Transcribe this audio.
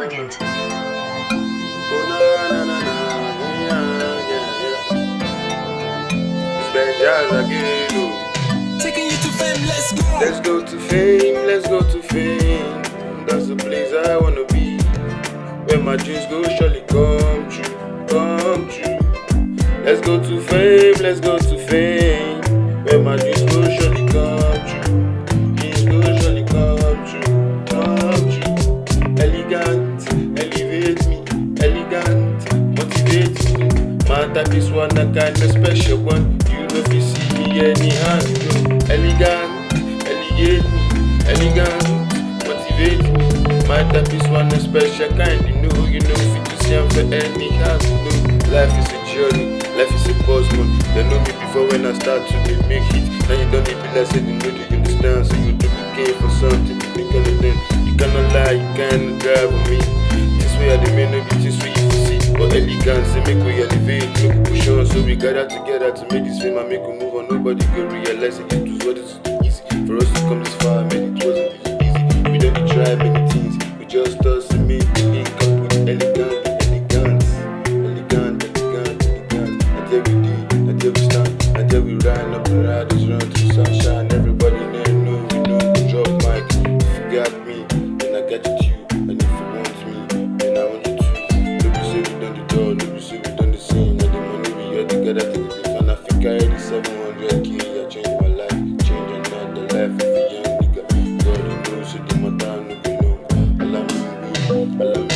elegant. It's Bemjazz again. Taking you to fame, let's go. Let's go to fame, let's go to fame. That's the place I wanna be. Where my dreams go surely come true, come true. Let's go to fame, let's go to fame. Where my dreams go surely come true. Dreams go surely come true, come true. Elegant, elevate me, elegant, motivate me. My type is one, a kind of special one. You know if you see me anyhow, elegant, elevate me, elegant, motivate me. My type is one, a special kind. You know if you see I'm for anyhow. Life is a journey, life is a cosmos. They know me before when I start to make it. Now you don't need to like say you know you understand. So you do came for something, you cannot then. You cannot lie, you cannot drive with me. This way I may not be this way you see. But elegance, they make we elevate, make we push on. So we gather together to make this fame and make we move on. Nobody can realize it was what it's too easy. For us to come this far, man, it wasn't easy. We don't try many things, we just us and make the link up with elegance. Until we stand, until we ride up the riders run to sunshine. Everybody there know we know we drop mic. If you got me, then I got you too. And if you want me, then I want you too. No be say we done the door, no be say we done the same. Now the money we all together take it. And I think I had 700K. I changed my life, changing not the life of a young nigga. God knows, so the matter no be no. Allow me,